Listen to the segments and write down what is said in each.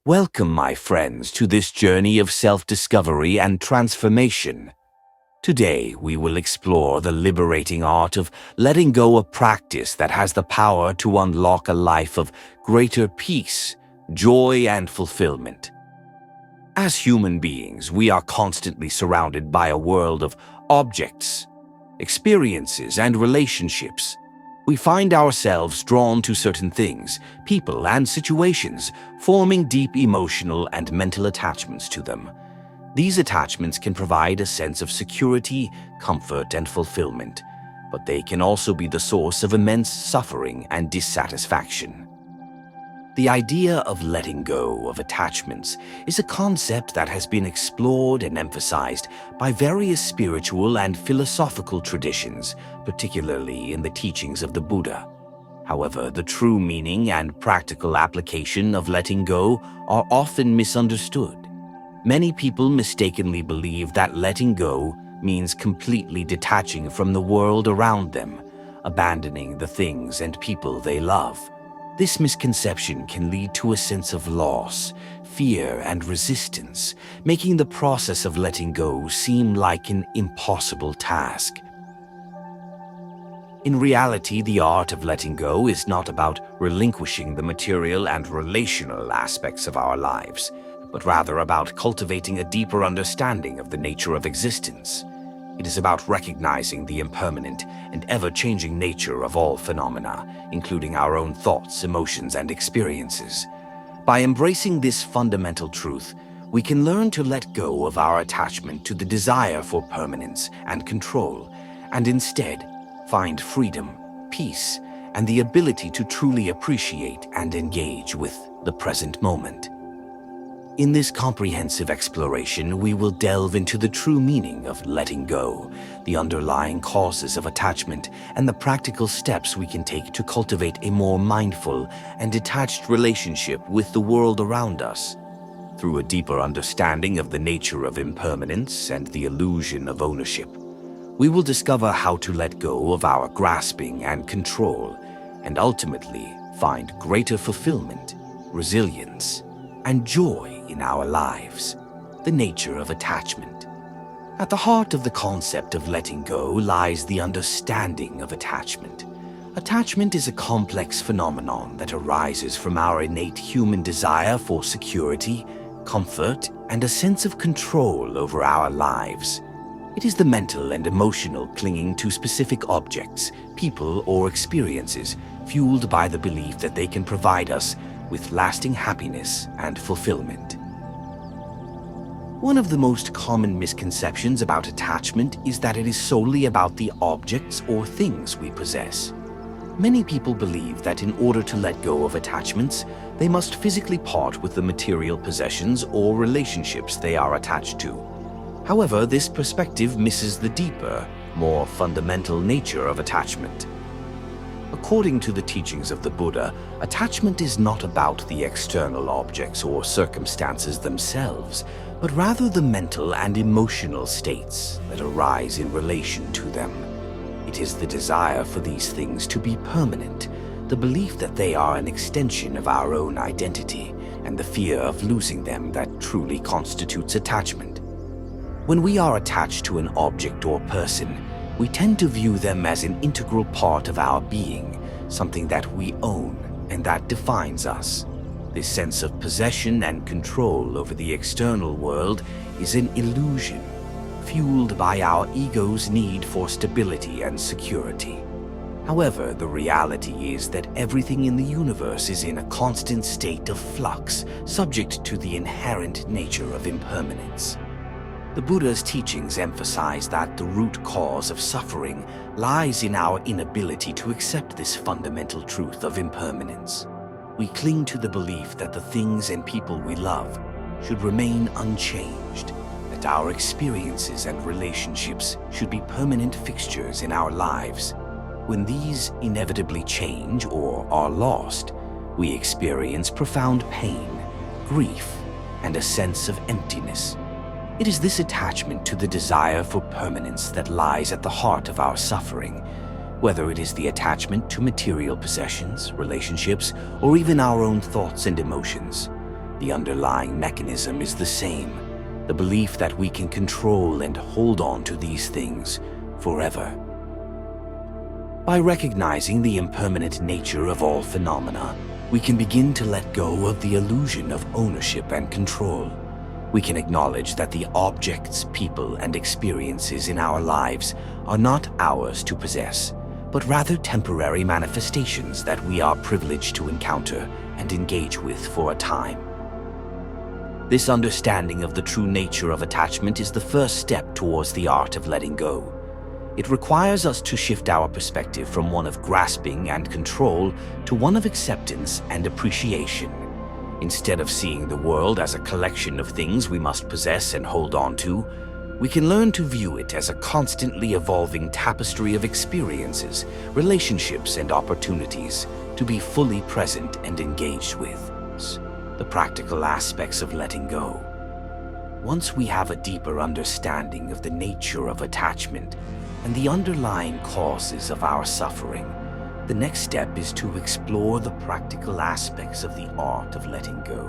Welcome, my friends, to this journey of self-discovery and transformation. Today, we will explore the liberating art of letting go, a practice that has the power to unlock a life of greater peace, joy, and fulfillment. As human beings, we are constantly surrounded by a world of objects, experiences, and relationships. We find ourselves drawn to certain things, people, and situations, forming deep emotional and mental attachments to them. These attachments can provide a sense of security, comfort, and fulfillment, but they can also be the source of immense suffering and dissatisfaction. The idea of letting go of attachments is a concept that has been explored and emphasized by various spiritual and philosophical traditions, particularly in the teachings of the Buddha. However, the true meaning and practical application of letting go are often misunderstood. Many people mistakenly believe that letting go means completely detaching from the world around them, abandoning the things and people they love. This misconception can lead to a sense of loss, fear, and resistance, making the process of letting go seem like an impossible task. In reality, the art of letting go is not about relinquishing the material and relational aspects of our lives, but rather about cultivating a deeper understanding of the nature of existence. It is about recognizing the impermanent and ever-changing nature of all phenomena, including our own thoughts, emotions, and experiences. By embracing this fundamental truth, we can learn to let go of our attachment to the desire for permanence and control, and instead find freedom, peace, and the ability to truly appreciate and engage with the present moment. In this comprehensive exploration, we will delve into the true meaning of letting go, the underlying causes of attachment, and the practical steps we can take to cultivate a more mindful and detached relationship with the world around us. Through a deeper understanding of the nature of impermanence and the illusion of ownership, we will discover how to let go of our grasping and control, and ultimately find greater fulfillment, resilience, and joy in our lives. The nature of attachment. At the heart of the concept of letting go lies the understanding of attachment. Attachment is a complex phenomenon that arises from our innate human desire for security, comfort, and a sense of control over our lives. It is the mental and emotional clinging to specific objects, people, or experiences, fueled by the belief that they can provide us with lasting happiness and fulfillment. One of the most common misconceptions about attachment is that it is solely about the objects or things we possess. Many people believe that in order to let go of attachments, they must physically part with the material possessions or relationships they are attached to. However, this perspective misses the deeper, more fundamental nature of attachment. According to the teachings of the Buddha, attachment is not about the external objects or circumstances themselves, but rather the mental and emotional states that arise in relation to them. It is the desire for these things to be permanent, the belief that they are an extension of our own identity, and the fear of losing them that truly constitutes attachment. When we are attached to an object or person, we tend to view them as an integral part of our being, something that we own and that defines us. This sense of possession and control over the external world is an illusion, fueled by our ego's need for stability and security. However, the reality is that everything in the universe is in a constant state of flux, subject to the inherent nature of impermanence. The Buddha's teachings emphasize that the root cause of suffering lies in our inability to accept this fundamental truth of impermanence. We cling to the belief that the things and people we love should remain unchanged, that our experiences and relationships should be permanent fixtures in our lives. When these inevitably change or are lost, we experience profound pain, grief, and a sense of emptiness. It is this attachment to the desire for permanence that lies at the heart of our suffering, whether it is the attachment to material possessions, relationships, or even our own thoughts and emotions. The underlying mechanism is the same, the belief that we can control and hold on to these things forever. By recognizing the impermanent nature of all phenomena, we can begin to let go of the illusion of ownership and control. We can acknowledge that the objects, people, and experiences in our lives are not ours to possess, but rather temporary manifestations that we are privileged to encounter and engage with for a time. This understanding of the true nature of attachment is the first step towards the art of letting go. It requires us to shift our perspective from one of grasping and control to one of acceptance and appreciation. Instead of seeing the world as a collection of things we must possess and hold on to, we can learn to view it as a constantly evolving tapestry of experiences, relationships, and opportunities to be fully present and engaged with. The practical aspects of letting go. Once we have a deeper understanding of the nature of attachment and the underlying causes of our suffering, the next step is to explore the practical aspects of the art of letting go.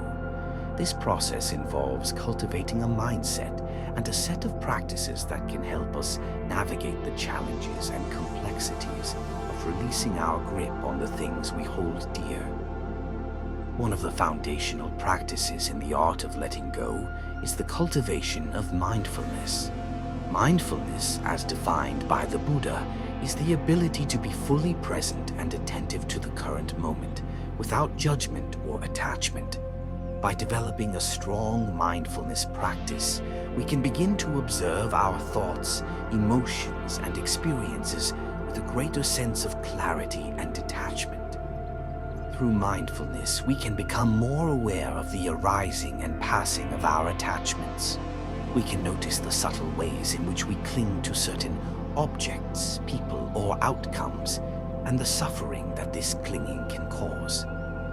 This process involves cultivating a mindset and a set of practices that can help us navigate the challenges and complexities of releasing our grip on the things we hold dear. One of the foundational practices in the art of letting go is the cultivation of mindfulness. Mindfulness, as defined by the Buddha, is the ability to be fully present and attentive to the current moment, without judgment or attachment. By developing a strong mindfulness practice, we can begin to observe our thoughts, emotions, and experiences with a greater sense of clarity and detachment. Through mindfulness, we can become more aware of the arising and passing of our attachments. We can notice the subtle ways in which we cling to certain objects, people, or outcomes, and the suffering that this clinging can cause.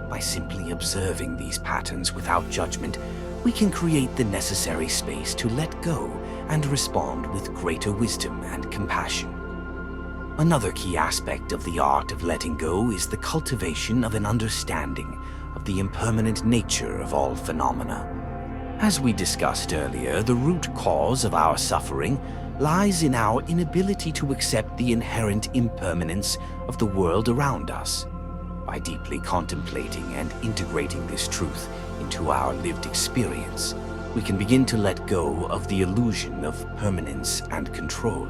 By simply observing these patterns without judgment, we can create the necessary space to let go and respond with greater wisdom and compassion. Another key aspect of the art of letting go is the cultivation of an understanding of the impermanent nature of all phenomena. As we discussed earlier, the root cause of our suffering lies in our inability to accept the inherent impermanence of the world around us. By deeply contemplating and integrating this truth into our lived experience, we can begin to let go of the illusion of permanence and control.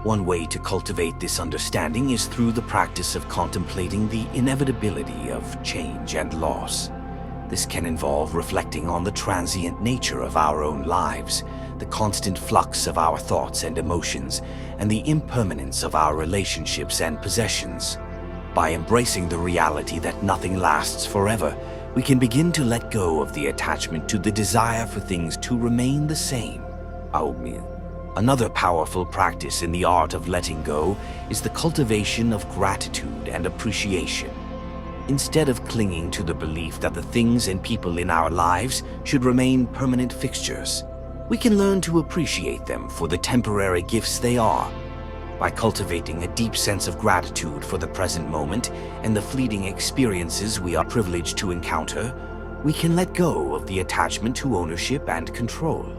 One way to cultivate this understanding is through the practice of contemplating the inevitability of change and loss. This can involve reflecting on the transient nature of our own lives, the constant flux of our thoughts and emotions, and the impermanence of our relationships and possessions. By embracing the reality that nothing lasts forever, we can begin to let go of the attachment to the desire for things to remain the same. Another powerful practice in the art of letting go is the cultivation of gratitude and appreciation. Instead of clinging to the belief that the things and people in our lives should remain permanent fixtures, we can learn to appreciate them for the temporary gifts they are. By cultivating a deep sense of gratitude for the present moment and the fleeting experiences we are privileged to encounter, we can let go of the attachment to ownership and control.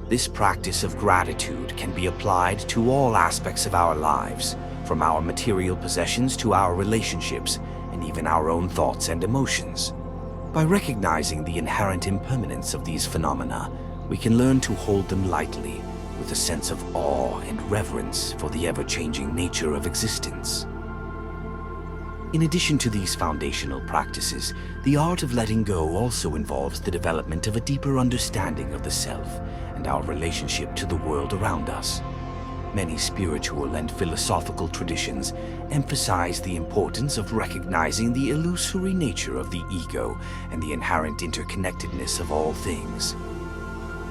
This practice of gratitude can be applied to all aspects of our lives, from our material possessions to our relationships, and even our own thoughts and emotions. By recognizing the inherent impermanence of these phenomena, we can learn to hold them lightly, with a sense of awe and reverence for the ever-changing nature of existence. In addition to these foundational practices, the art of letting go also involves the development of a deeper understanding of the self and our relationship to the world around us. Many spiritual and philosophical traditions emphasize the importance of recognizing the illusory nature of the ego and the inherent interconnectedness of all things.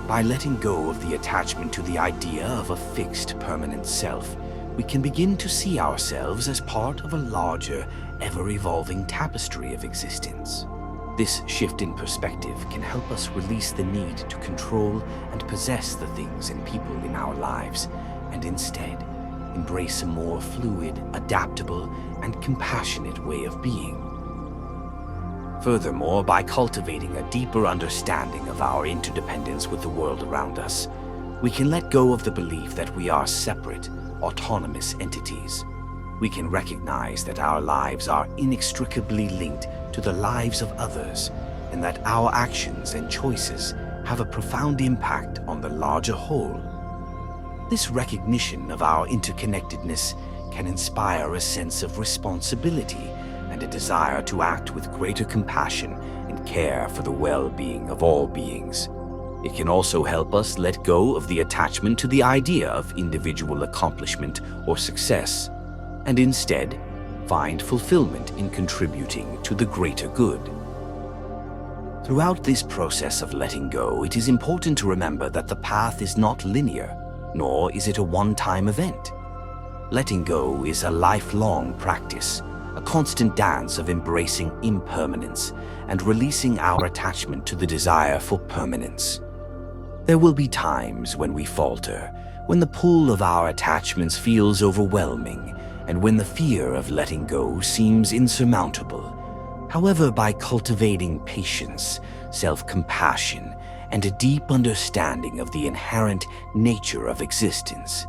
By letting go of the attachment to the idea of a fixed, permanent self, we can begin to see ourselves as part of a larger, ever-evolving tapestry of existence. This shift in perspective can help us release the need to control and possess the things and people in our lives, and instead embrace a more fluid, adaptable, and compassionate way of being. Furthermore, by cultivating a deeper understanding of our interdependence with the world around us, we can let go of the belief that we are separate, autonomous entities. We can recognize that our lives are inextricably linked to the lives of others, and that our actions and choices have a profound impact on the larger whole. This recognition of our interconnectedness can inspire a sense of responsibility and a desire to act with greater compassion and care for the well-being of all beings. It can also help us let go of the attachment to the idea of individual accomplishment or success, and instead find fulfillment in contributing to the greater good. Throughout this process of letting go, it is important to remember that the path is not linear, nor is it a one-time event. Letting go is a lifelong practice, a constant dance of embracing impermanence and releasing our attachment to the desire for permanence. There will be times when we falter, when the pull of our attachments feels overwhelming, and when the fear of letting go seems insurmountable. However, by cultivating patience, self-compassion, and a deep understanding of the inherent nature of existence,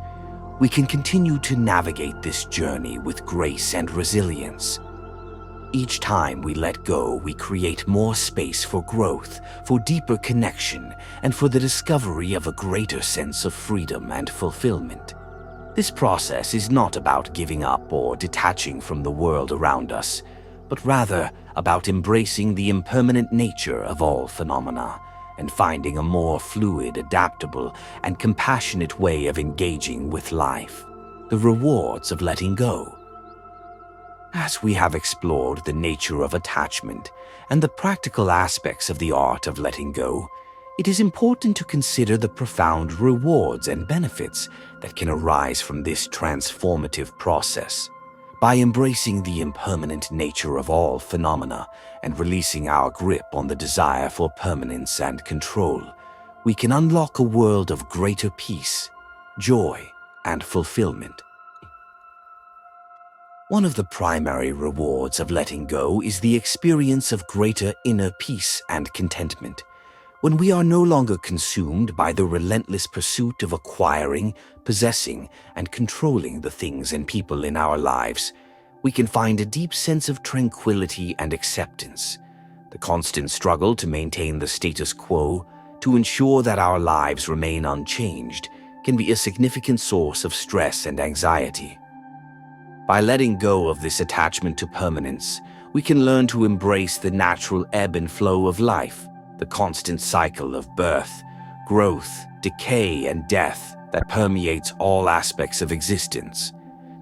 we can continue to navigate this journey with grace and resilience. Each time we let go, we create more space for growth, for deeper connection, and for the discovery of a greater sense of freedom and fulfillment. This process is not about giving up or detaching from the world around us, but rather about embracing the impermanent nature of all phenomena and finding a more fluid, adaptable, and compassionate way of engaging with life. The rewards of letting go. As we have explored the nature of attachment and the practical aspects of the art of letting go, it is important to consider the profound rewards and benefits that can arise from this transformative process. By embracing the impermanent nature of all phenomena and releasing our grip on the desire for permanence and control, we can unlock a world of greater peace, joy, and fulfillment. One of the primary rewards of letting go is the experience of greater inner peace and contentment. When we are no longer consumed by the relentless pursuit of acquiring, possessing, and controlling the things and people in our lives, we can find a deep sense of tranquility and acceptance. The constant struggle to maintain the status quo, to ensure that our lives remain unchanged, can be a significant source of stress and anxiety. By letting go of this attachment to permanence, we can learn to embrace the natural ebb and flow of life, the constant cycle of birth, growth, decay, and death that permeates all aspects of existence.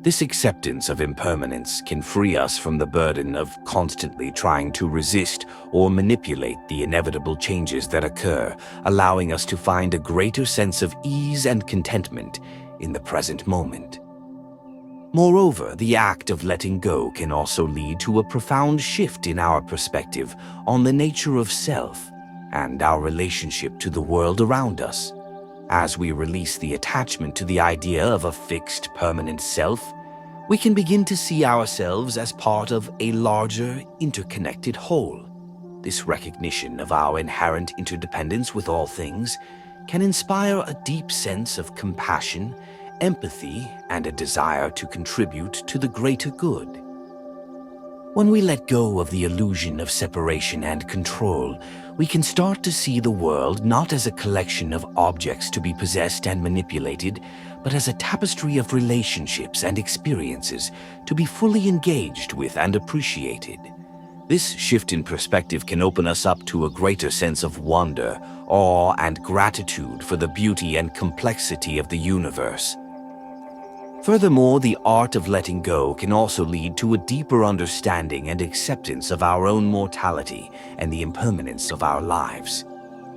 This acceptance of impermanence can free us from the burden of constantly trying to resist or manipulate the inevitable changes that occur, allowing us to find a greater sense of ease and contentment in the present moment. Moreover, the act of letting go can also lead to a profound shift in our perspective on the nature of self and our relationship to the world around us. As we release the attachment to the idea of a fixed, permanent self, we can begin to see ourselves as part of a larger, interconnected whole. This recognition of our inherent interdependence with all things can inspire a deep sense of compassion, empathy, and a desire to contribute to the greater good. When we let go of the illusion of separation and control, we can start to see the world not as a collection of objects to be possessed and manipulated, but as a tapestry of relationships and experiences to be fully engaged with and appreciated. This shift in perspective can open us up to a greater sense of wonder, awe, and gratitude for the beauty and complexity of the universe. Furthermore, the art of letting go can also lead to a deeper understanding and acceptance of our own mortality and the impermanence of our lives.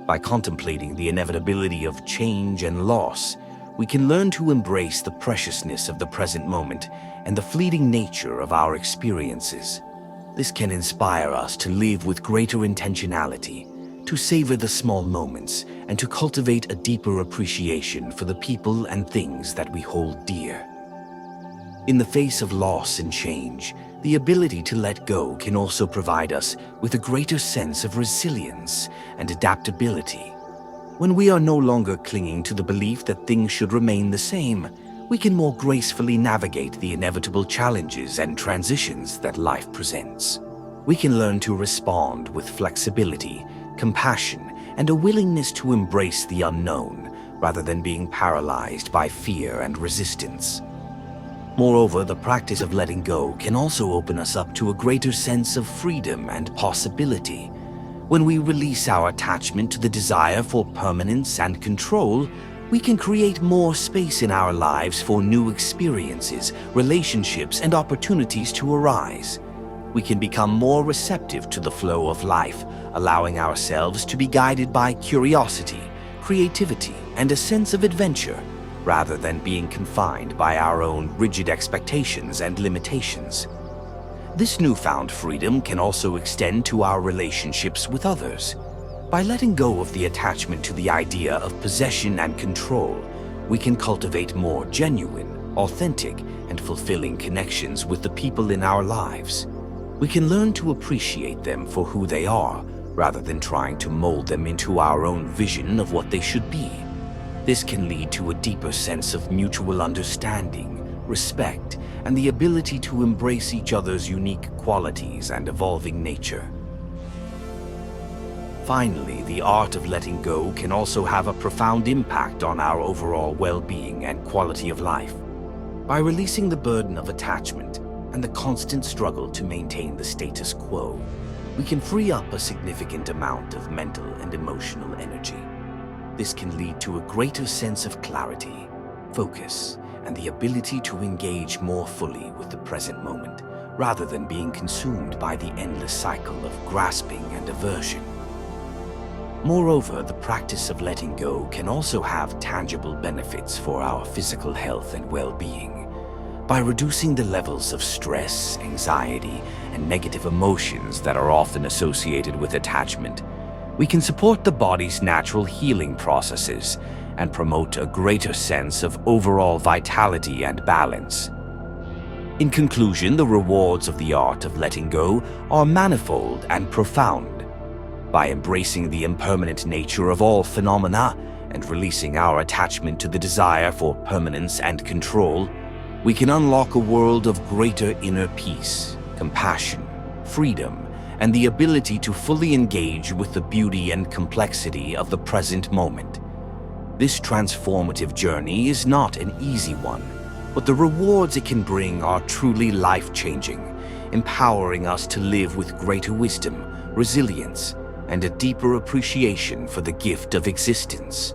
By contemplating the inevitability of change and loss, we can learn to embrace the preciousness of the present moment and the fleeting nature of our experiences. This can inspire us to live with greater intentionality, to savor the small moments, and to cultivate a deeper appreciation for the people and things that we hold dear. In the face of loss and change, The ability to let go can also provide us with a greater sense of resilience and adaptability. When we are no longer clinging to the belief that things should remain the same, we can more gracefully navigate the inevitable challenges and transitions that life presents. We can learn to respond with flexibility, compassion, and a willingness to embrace the unknown, rather than being paralyzed by fear and resistance. Moreover, the practice of letting go can also open us up to a greater sense of freedom and possibility. When we release our attachment to the desire for permanence and control, we can create more space in our lives for new experiences, relationships, and opportunities to arise. We can become more receptive to the flow of life, allowing ourselves to be guided by curiosity, creativity, and a sense of adventure, rather than being confined by our own rigid expectations and limitations. This newfound freedom can also extend to our relationships with others. By letting go of the attachment to the idea of possession and control, we can cultivate more genuine, authentic, and fulfilling connections with the people in our lives. We can learn to appreciate them for who they are, rather than trying to mold them into our own vision of what they should be. This can lead to a deeper sense of mutual understanding, respect, and the ability to embrace each other's unique qualities and evolving nature. Finally, the art of letting go can also have a profound impact on our overall well-being and quality of life. By releasing the burden of attachment and the constant struggle to maintain the status quo, we can free up a significant amount of mental and emotional energy. This can lead to a greater sense of clarity, focus, and the ability to engage more fully with the present moment, rather than being consumed by the endless cycle of grasping and aversion. Moreover, the practice of letting go can also have tangible benefits for our physical health and well-being. By reducing the levels of stress, anxiety, and negative emotions that are often associated with attachment, we can support the body's natural healing processes and promote a greater sense of overall vitality and balance. In conclusion, the rewards of the art of letting go are manifold and profound. By embracing the impermanent nature of all phenomena and releasing our attachment to the desire for permanence and control, we can unlock a world of greater inner peace, compassion, freedom, and the ability to fully engage with the beauty and complexity of the present moment. This transformative journey is not an easy one, but the rewards it can bring are truly life-changing, empowering us to live with greater wisdom, resilience, and a deeper appreciation for the gift of existence.